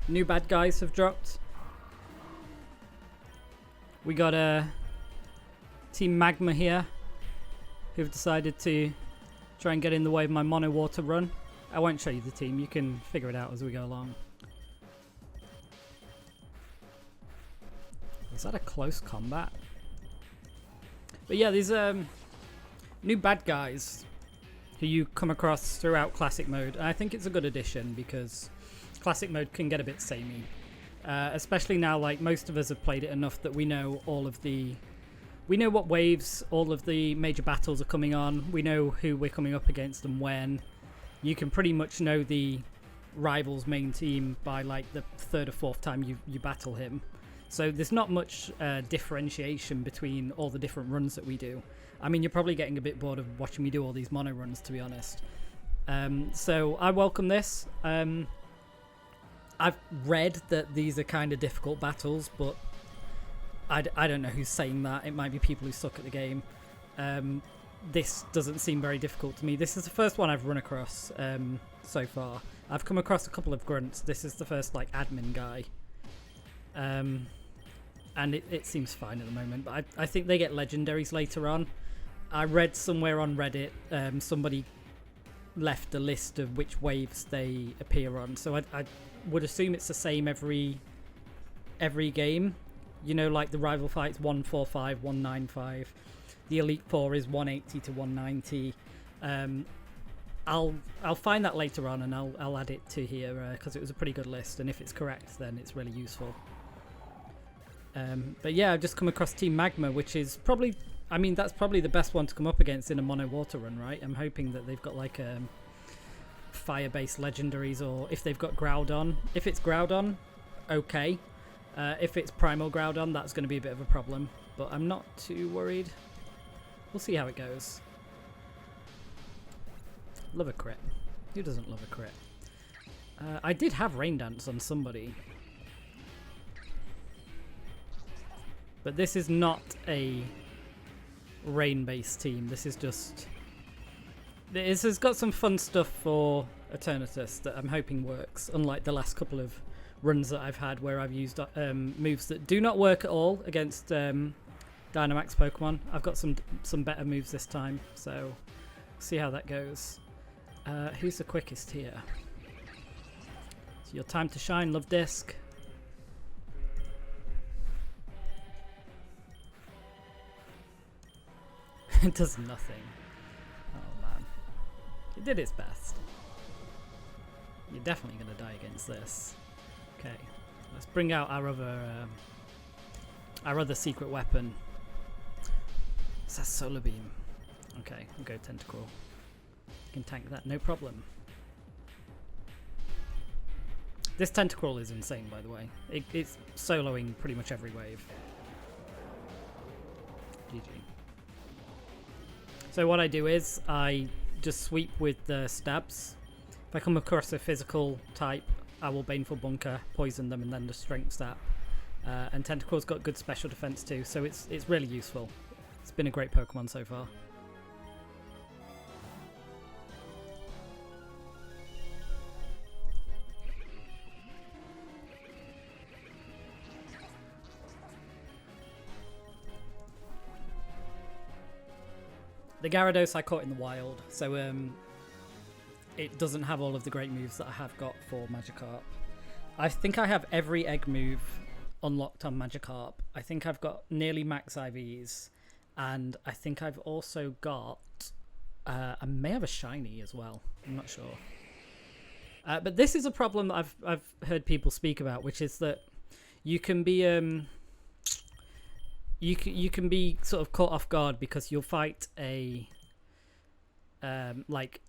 new bad guys have dropped. We got a Team Magma here, who've decided to try and get in the way of my mono water run. I won't show you the team, you can figure it out as we go along. Is that a close combat? But yeah, these new bad guys who you come across throughout classic mode. And I think it's a good addition because classic mode can get a bit samey. Especially now, like, most of us have played it enough that we know all of the... We know what waves all of the major battles are coming on. We know who we're coming up against and when. You can pretty much know the rival's main team by, like, the third or fourth time you battle him. So there's not much differentiation between all the different runs that we do. I mean, you're probably getting a bit bored of watching me do all these mono runs, to be honest. So I welcome this. I've read that these are kind of difficult battles, but I don't know who's saying that. It might be people who suck at the game. This doesn't seem very difficult to me. This is the first one I've run across so far. I've come across a couple of grunts. This is the first, like, admin guy. And it seems fine at the moment, but I think they get legendaries later on. I read somewhere on Reddit, somebody left a list of which waves they appear on, so I would assume it's the same every game. You know, like the rival fight's 145, 195. The Elite Four is 180 to 190. I'll find that later on and I'll add it to here because it was a pretty good list, and if it's correct then it's really useful. But yeah, I've just come across Team Magma, which is probably, I mean, that's probably the best one to come up against in a mono water run, right? I'm hoping that they've got like fire-based legendaries, or if they've got Groudon. If it's Groudon, okay. If it's Primal Groudon, that's going to be a bit of a problem, but I'm not too worried. We'll see how it goes. Love a crit. Who doesn't love a crit? I did have Rain Dance on somebody. But this is not a rain-based team. This is just... This has got some fun stuff for Eternatus that I'm hoping works, unlike the last couple of runs that I've had where I've used moves that do not work at all against Dynamax Pokemon. I've got some better moves this time, so see how that goes. Who's the quickest here? It's your time to shine, Love Disc. It does nothing. Oh man. It did its best. You're definitely going to die against this. Okay. Let's bring out our other secret weapon. Is that Solar Beam? Okay, we'll go Tentacruel. You can tank that, no problem. This Tentacruel is insane, by the way. It's soloing pretty much every wave. GG. So what I do is I just sweep with the stabs. If I come across a physical type, I will Baneful Bunker, poison them, and then the Strength Stab. And Tentacruel's got good special defense too, so it's really useful. It's been a great Pokemon so far. The Gyarados I caught in the wild, so it doesn't have all of the great moves that I have got for Magikarp. I think I have every egg move unlocked on Magikarp. I think I've got nearly max IVs, and I think I've also got... I may have a shiny as well, I'm not sure. But this is a problem that I've heard people speak about, which is that you can be... You can be sort of caught off guard because you'll fight a like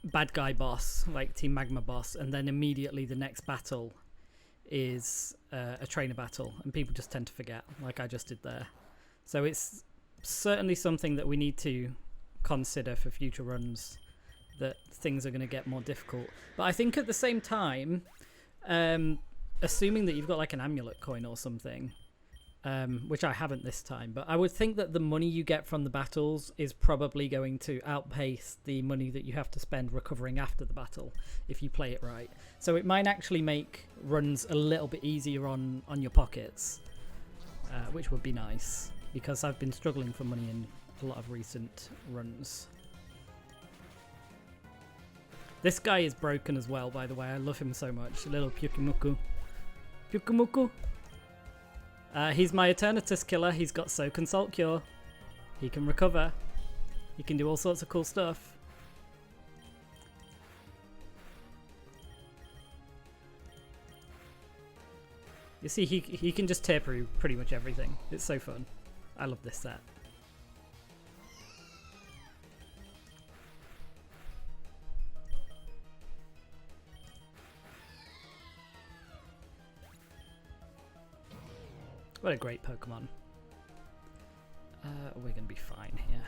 bad guy boss, like Team Magma boss, and then immediately the next battle is a trainer battle, and people just tend to forget, like I just did there. So it's certainly something that we need to consider for future runs, that things are going to get more difficult. But I think at the same time, assuming that you've got like an amulet coin or something, which I haven't this time, but I would think that the money you get from the battles is probably going to outpace the money that you have to spend recovering after the battle if you play it right. So it might actually make runs a little bit easier on your pockets, which would be nice, because I've been struggling for money in a lot of recent runs. This guy is broken as well, by the way. I love him so much. Little Pyukimuku. Pyukimuku. He's my Eternatus killer. He's got Soak and Salt Cure. He can recover. He can do all sorts of cool stuff. You see, he can just tear through pretty much everything. It's so fun. I love this set. What a great Pokemon. We're going to be fine here.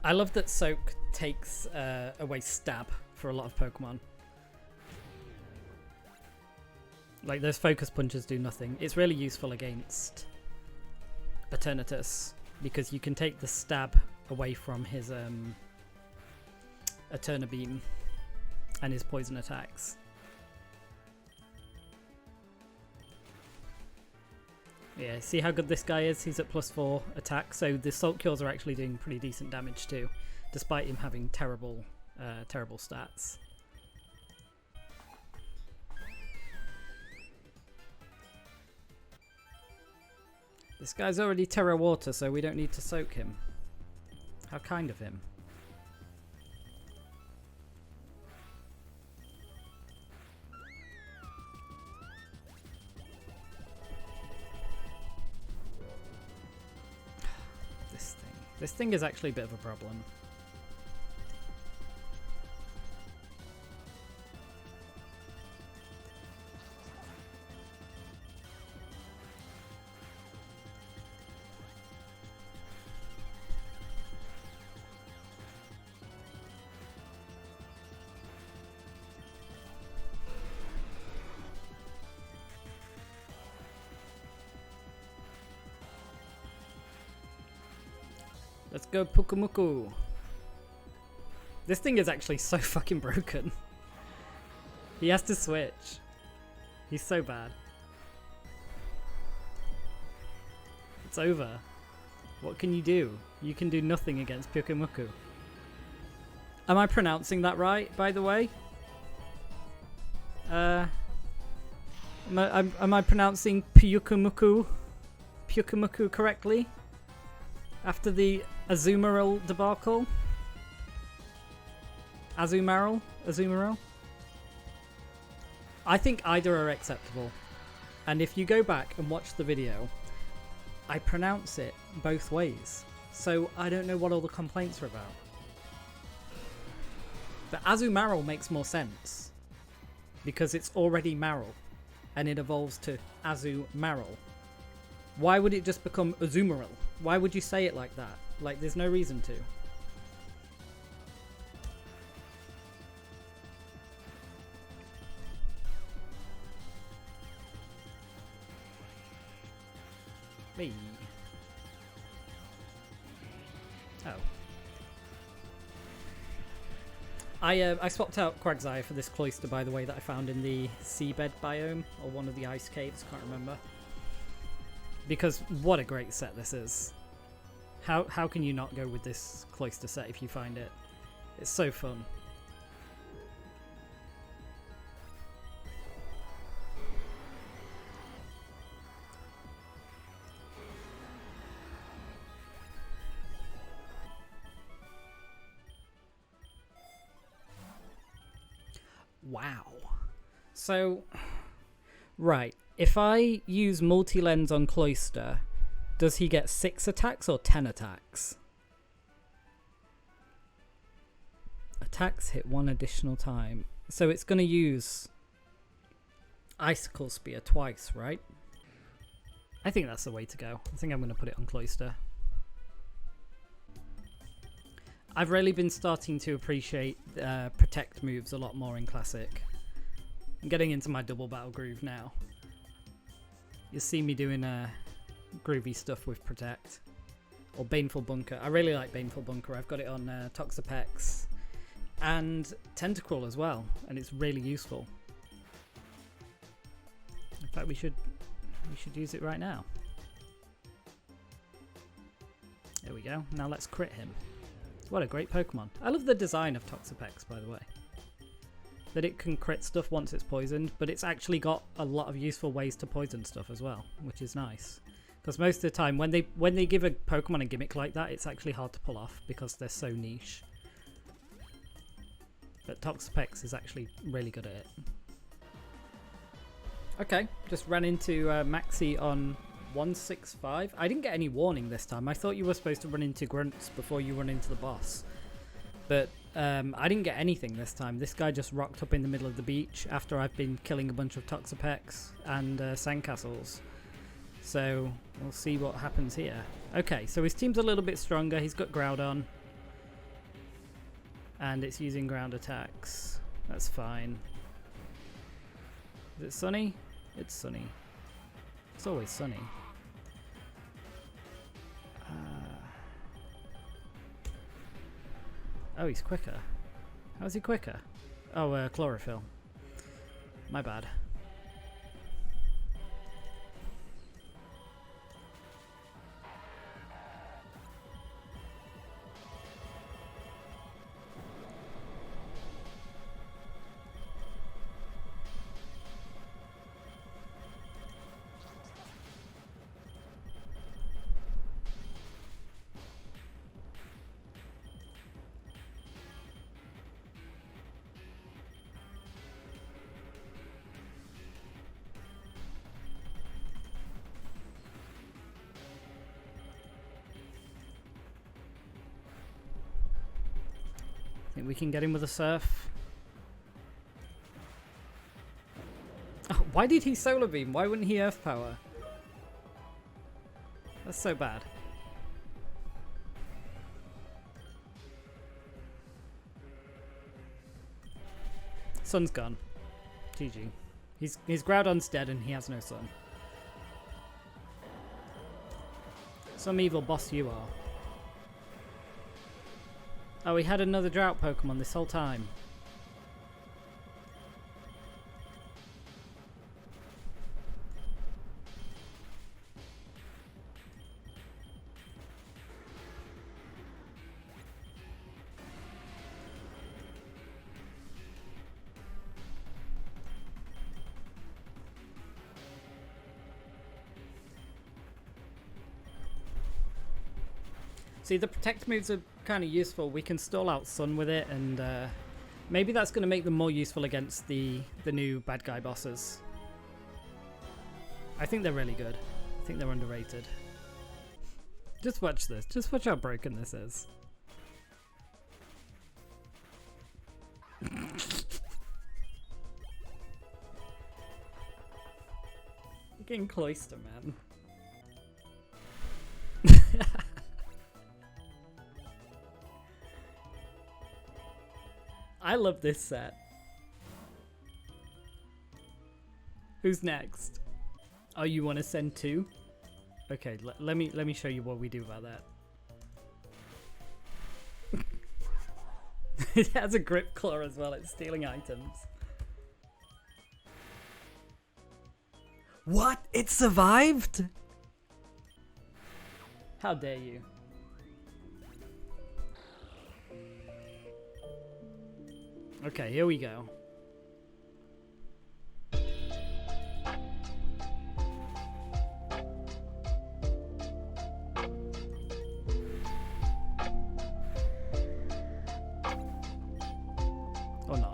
I love that Soak takes away Stab for a lot of Pokemon. Like, those Focus Punches do nothing. It's really useful against Eternatus, because you can take the Stab away from his Eterna Beam and his poison attacks. Yeah, see how good this guy is? He's at +4 attack, so the Salt Cures are actually doing pretty decent damage too, despite him having terrible stats. This guy's already Terra Water, so we don't need to soak him. How kind of him. This thing is actually a bit of a problem. Let's go Pukumuku. This thing is actually so fucking broken. He has to switch. He's so bad. It's over. What can you do? You can do nothing against Pukumuku. Am I pronouncing that right, by the way? Am I pronouncing Pukumuku correctly? After the Azumarill debacle? Azumarill? I think either are acceptable. And if you go back and watch the video, I pronounce it both ways. So I don't know what all the complaints are about. The Azumarill makes more sense, because it's already Marill, and it evolves to Azumarill. Why would it just become Azumarill? Why would you say it like that? Like, there's no reason to. Me. Oh. I swapped out Quagsire for this Cloyster, by the way, that I found in the seabed biome, or one of the ice caves, can't remember. Because what a great set this is. How can you not go with this Cloyster set if you find it? It's so fun. Wow. So, right. If I use multi-lens on Cloyster, does he get 6 attacks or 10 attacks? Attacks hit 1 additional time. So it's going to use Icicle Spear twice, right? I think that's the way to go. I think I'm going to put it on Cloyster. I've really been starting to appreciate Protect moves a lot more in Classic. I'm getting into my double battle groove now. You'll see me doing groovy stuff with Protect. Or Baneful Bunker. I really like Baneful Bunker. I've got it on Toxapex and Tentacruel as well, and it's really useful. In fact, we should use it right now. There we go. Now let's crit him. What a great Pokemon. I love the design of Toxapex, by the way. That it can crit stuff once it's poisoned, but it's actually got a lot of useful ways to poison stuff as well, which is nice. Because most of the time, when they give a Pokemon a gimmick like that, it's actually hard to pull off because they're so niche. But Toxapex is actually really good at it. Okay, just ran into Maxie on 165. I didn't get any warning this time. I thought you were supposed to run into grunts before you run into the boss. But I didn't get anything this time. This guy just rocked up in the middle of the beach after I've been killing a bunch of Toxapex and Sandcastles. So we'll see what happens here. Okay, so his team's a little bit stronger. He's got Groudon. And it's using ground attacks. That's fine. Is it sunny? It's sunny. It's always sunny. Oh, he's quicker. How's he quicker? Oh, chlorophyll. My bad. Think we can get him with a Surf. Oh, why did he Solar Beam? Why wouldn't he Earth Power? That's so bad. Sun's gone. GG. His Groudon's dead and he has no sun. Some evil boss you are. Oh, he had another drought Pokemon this whole time. See, the Protect moves are kind of useful. We can stall out Sun with it, and maybe that's going to make them more useful against the new bad guy bosses. I think they're really good. I think they're underrated. Just watch this. Just watch how broken this is. Fucking Cloyster, man. I love this set. Who's next? Oh, you want to send two? Okay, let me show you what we do about that. It has a grip claw as well. It's stealing items. What? It survived? How dare you? Okay, here we go. Or not.